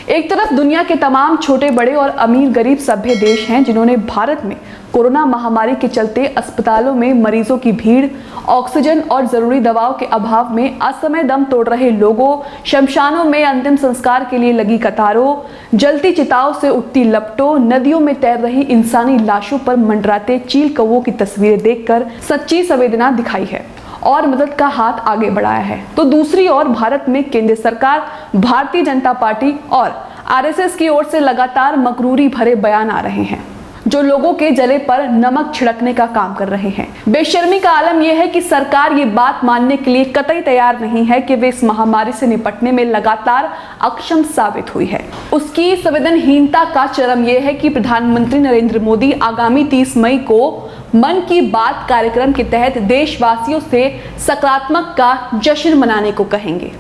एक तरफ दुनिया के तमाम छोटे बड़े और अमीर गरीब सभ्य देश हैं जिन्होंने भारत में कोरोना महामारी के चलते अस्पतालों में मरीजों की भीड़, ऑक्सीजन और जरूरी दवाओं के अभाव में असमय दम तोड़ रहे लोगों, शमशानों में अंतिम संस्कार के लिए लगी कतारों, जलती चिताओं से उठती लपटों, नदियों में तैर रही इंसानी लाशों पर मंडराते चील कौवों की तस्वीरें देखकर सच्ची संवेदना दिखाई है और मदद का हाथ आगे बढ़ाया है। तो दूसरी ओर भारत में केंद्र सरकार, भारतीय जनता पार्टी और आरएसएस की ओर से लगातार मकरूरी भरे बयान आ रहे हैं जो लोगों के जले पर नमक छिड़कने का काम कर रहे हैं। बेशर्मी का आलम यह है कि सरकार ये बात मानने के लिए कतई तैयार नहीं है कि वे इस महामारी से निपटने में लगातार अक्षम साबित हुई है। उसकी संवेदनहीनता का चरम यह है कि प्रधानमंत्री नरेंद्र मोदी आगामी 30 मई को मन की बात कार्यक्रम के तहत देशवासियों से सकारात्मक का जश्न मनाने को कहेंगे।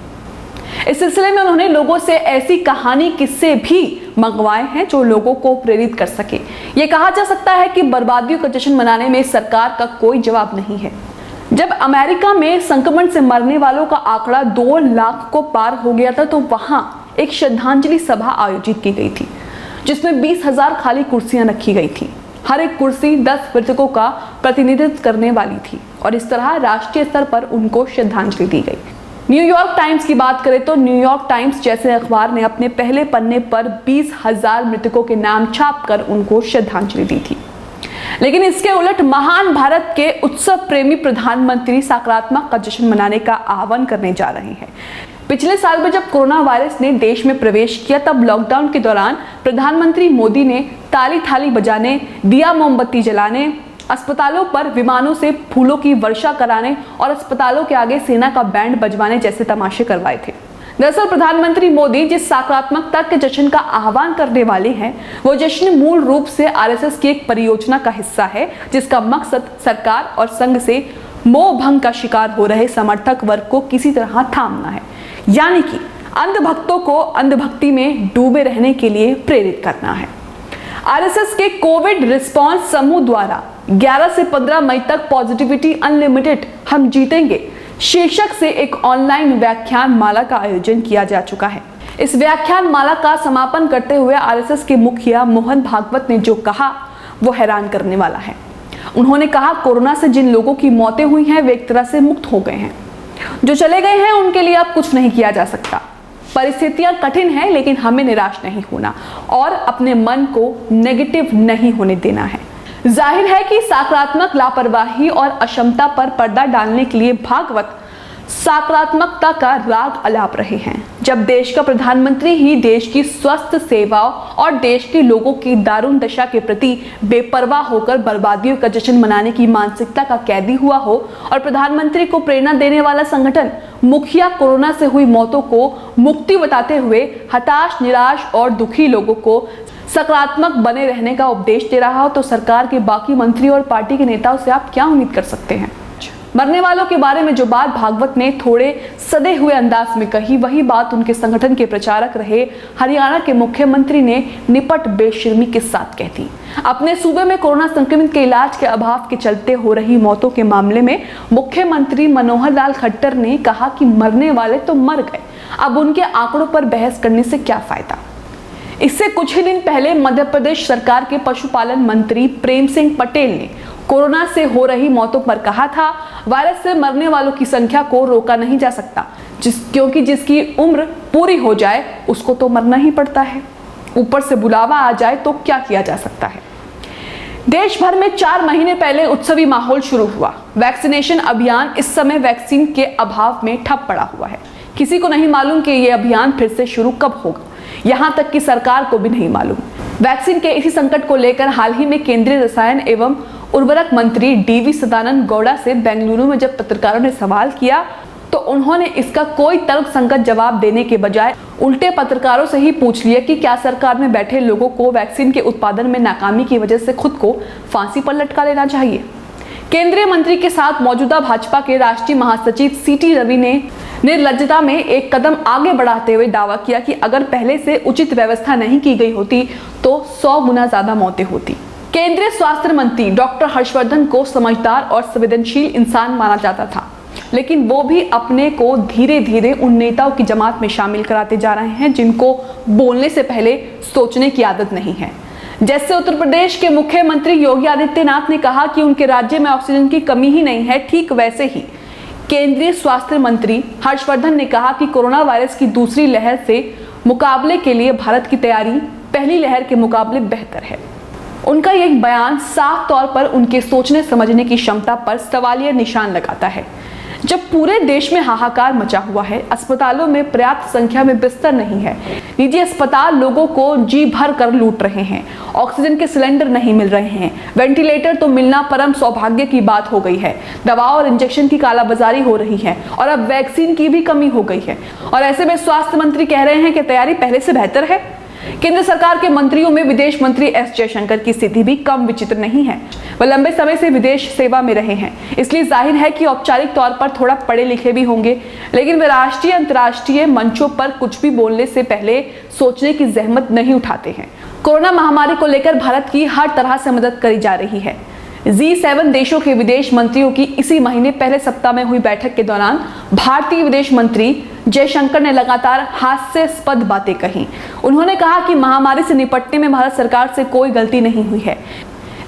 इस सिलसिले में उन्होंने लोगों से ऐसी कहानी किस्से भी मंगवाए हैं जो लोगों को प्रेरित कर सके। ये कहा जा सकता है कि बर्बादियों का जश्न मनाने में सरकार का कोई जवाब नहीं है। जब अमेरिका में संक्रमण से मरने वालों का आंकड़ा 2 लाख को पार हो गया था तो वहां एक श्रद्धांजलि सभा आयोजित की गई थी जिसमें 20,000 खाली कुर्सियां रखी गई थी। हर एक कुर्सी 10 मृतकों का प्रतिनिधित्व करने वाली थी और इस तरह राष्ट्रीय स्तर पर उनको श्रद्धांजलि दी गई। न्यूयॉर्क टाइम्स की बात करें तो न्यूयॉर्क टाइम्स जैसे अखबार ने अपने पहले पन्ने पर 20,000 मृतकों के नाम छापकर उनको श्रद्धांजलि दी थी। लेकिन इसके उलट महान भारत के उत्सव प्रेमी प्रधानमंत्री सकारात्मक का जश्न मनाने का आह्वान करने जा रहे हैं। पिछले साल में जब कोरोना वायरस ने देश में प्रवेश किया तब लॉकडाउन के दौरान प्रधानमंत्री मोदी ने ताली थाली बजाने, दिया मोमबत्ती जलाने, अस्पतालों पर विमानों से फूलों की वर्षा कराने और अस्पतालों के आगे सेना का बैंड बजवाने जैसे तमाशे करवाए थे। दरअसल प्रधानमंत्री मोदी जिस सकारात्मकता के जश्न का आह्वान करने वाले हैं वो जश्न मूल रूप से आरएसएस की एक परियोजना का हिस्सा है जिसका मकसद सरकार और संघ से मोह भंग का शिकार हो रहे समर्थक वर्ग को किसी तरह थामना है, यानी कि अंधभक्तों को अंधभक्ति में डूबे रहने के लिए प्रेरित करना है। आरएसएस के कोविड रिस्पांस समूह द्वारा 11 से 15 मई तक पॉजिटिविटी अनलिमिटेड हम जीतेंगे शीर्षक से एक ऑनलाइन व्याख्यान माला का आयोजन किया जा चुका है। इस व्याख्यान माला का समापन करते हुए आरएसएस के मुखिया मोहन भागवत ने जो कहा वो हैरान करने वाला है। उन्होंने कहा कोरोना से जिन लोगों की मौतें हुई हैं वे एक तरह से मुक्त हो गए हैं। जो चले गए हैं उनके लिए अब कुछ नहीं किया जा सकता। परिस्थितियां कठिन हैं लेकिन हमें निराश नहीं होना और अपने मन को नेगेटिव नहीं होने देना है। जाहिर है कि सकारात्मक लापरवाही और अक्षमता पर पर्दा डालने के लिए भागवत सकारात्मकता का राग अलाप रहे हैं। जब देश का प्रधानमंत्री ही देश की स्वस्थ सेवाओं और देश के लोगों की दारुण दशा के प्रति बेपरवाह होकर बर्बादियों का जश्न मनाने की मानसिकता का कैदी हुआ हो और प्रधानमंत्री को प्रेरणा देने वाला संगठन मुखिया कोरोना से हुई मौतों को मुक्ति बताते हुए हताश, निराश और दुखी लोगों को सकारात्मक बने रहने का उपदेश दे रहा हो तो सरकार के बाकी मंत्री और पार्टी के नेताओं से आप क्या उम्मीद कर सकते हैं। मरने वालों के बारे में जो बात भागवत ने थोड़े सदे हुए अंदाज में कही वही बात उनके संगठन के प्रचारक रहे हरियाणा के मुख्यमंत्री ने निपट बेशर्मी के साथ कह दी। अपने सूबे में कोरोना संक्रमित के इलाज के अभाव के चलते हो रही मौतों के मामले में मुख्यमंत्री मनोहर लाल खट्टर ने कहा कि मरने वाले तो मर गए, अब उनके आंकड़ों पर बहस करने से क्या फायदा। इससे कुछ ही दिन पहले मध्य प्रदेश सरकार के पशुपालन मंत्री प्रेम सिंह पटेल ने कोरोना से हो रही मौतों पर कहा था वायरस से मरने वालों की संख्या को रोका नहीं जा सकता क्योंकि जिसकी उम्र पूरी हो जाए उसको तो मरना ही पड़ता है, ऊपर से बुलावा आ जाए तो क्या किया जा सकता है। देश भर में 4 महीने पहले उत्सवी माहौल शुरू हुआ। वैक्सीनेशन अभियान इस समय वैक्सीन के अभाव में ठप पड़ा हुआ है। किसी को नहीं मालूम कि यह अभियान फिर से शुरू कब होगा, यहाँ तक कि सरकार को भी नहीं मालूम। वैक्सीन के इसी संकट को लेकर हाल ही में केंद्रीय रसायन एवं उर्वरक मंत्री डीवी सदानंद गौड़ा से बेंगलुरु में जब पत्रकारों ने सवाल किया तो उन्होंने इसका कोई तर्कसंगत जवाब देने के बजाय उल्टे पत्रकारों से ही पूछ लिया कि क्या सरकार में बैठे लोगों को वैक्सीन के उत्पादन में नाकामी की वजह से खुद को फांसी पर लटका लेना चाहिए। केंद्रीय मंत्री के साथ मौजूदा भाजपा के राष्ट्रीय महासचिव सीटी रवि ने निर्लज्जता में एक कदम आगे बढ़ाते हुए दावा किया कि अगर पहले से उचित व्यवस्था नहीं की गई होती तो 100 गुना ज्यादा मौतें होती। केंद्रीय स्वास्थ्य मंत्री डॉक्टर हर्षवर्धन को समझदार और संवेदनशील इंसान माना जाता था। लेकिन वो भी अपने को धीरे धीरे उन नेताओं की जमात में शामिल कराते जा रहे हैं जिनको बोलने से पहले सोचने की आदत नहीं है। जैसे उत्तर प्रदेश के मुख्यमंत्री योगी आदित्यनाथ ने कहा कि उनके राज्य में ऑक्सीजन की कमी ही नहीं है, ठीक वैसे ही केंद्रीय स्वास्थ्य मंत्री हर्षवर्धन ने कहा कि कोरोना वायरस की दूसरी लहर से मुकाबले के लिए भारत की तैयारी पहली लहर के मुकाबले बेहतर है। उनका यह बयान साफ तौर पर उनके सोचने समझने की क्षमता पर सवालिया निशान लगाता है। जब पूरे देश में हाहाकार मचा हुआ है, अस्पतालों में पर्याप्त संख्या में बिस्तर नहीं है, निजी अस्पताल लोगों को जी भर कर लूट रहे हैं, ऑक्सीजन के सिलेंडर नहीं मिल रहे हैं, वेंटिलेटर तो मिलना परम सौभाग्य की बात हो गई है, दवाओं और इंजेक्शन की कालाबाजारी हो रही है और अब वैक्सीन की भी कमी हो गई है। और ऐसे में स्वास्थ्य मंत्री कह रहे हैं कि तैयारी पहले से बेहतर है। केंद्र सरकार के मंत्रियों में विदेश मंत्री एस जयशंकर की स्थिति भी कम विचित्र नहीं है। वह लंबे समय से विदेश सेवा में रहे हैं, इसलिए जाहिर है कि औपचारिक तौर पर थोड़ा पढ़े लिखे भी होंगे, लेकिन वे राष्ट्रीय अंतर्राष्ट्रीय मंचों पर कुछ भी बोलने से पहले सोचने की जहमत नहीं उठाते हैं। कोरोना महामारी को लेकर भारत की हर तरह से मदद करी जा रही है। G7 देशों के विदेश मंत्रियों की इसी महीने पहले सप्ताह में हुई बैठक के दौरान भारतीय विदेश मंत्री जयशंकर ने लगातार हास्यास्पद बातें कही। उन्होंने कहा कि महामारी से निपटने में भारत सरकार से कोई गलती नहीं हुई है।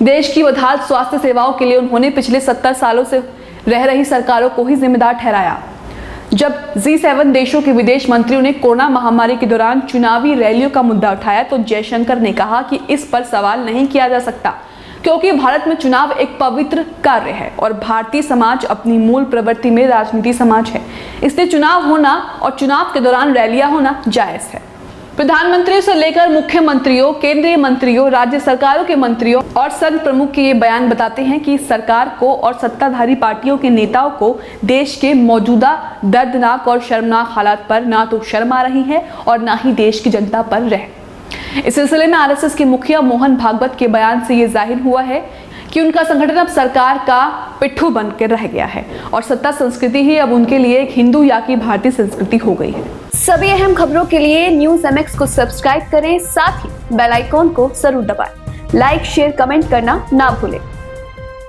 देश की बदहाल स्वास्थ्य सेवाओं के लिए उन्होंने पिछले 70 सालों से रह रही सरकारों को ही जिम्मेदार ठहराया। जब G7 देशों के विदेश मंत्रियों ने कोरोना महामारी के दौरान चुनावी रैलियों का मुद्दा उठाया तो जयशंकर ने कहा कि इस पर सवाल नहीं किया जा सकता, क्योंकि भारत में चुनाव एक पवित्र कार्य है और भारतीय समाज अपनी मूल प्रवृत्ति में राजनीति समाज है, इसलिए चुनाव होना और चुनाव के दौरान रैलियां होना जायज है। प्रधानमंत्रियों से लेकर मुख्यमंत्रियों, केंद्रीय मंत्रियों, राज्य सरकारों के मंत्रियों और संघ प्रमुख के ये बयान बताते हैं कि सरकार को और सत्ताधारी पार्टियों के नेताओं को देश के मौजूदा दर्दनाक और शर्मनाक हालात पर ना तो शर्म आ रही है और ना ही देश की जनता पर रह। इस सिलसिले में आरएसएस के मुखिया मोहन भागवत के बयान से ये जाहिर हुआ है कि उनका संगठन अब सरकार का पिट्ठू बनकर रह गया है और सत्ता संस्कृति ही अब उनके लिए एक हिंदू या कि भारतीय संस्कृति हो गई है। सभी अहम खबरों के लिए न्यूज़ MX को सब्सक्राइब करें, साथ ही बेल आइकॉन को जरूर दबाएं। लाइक, शेयर, कमेंट करना ना भूलें।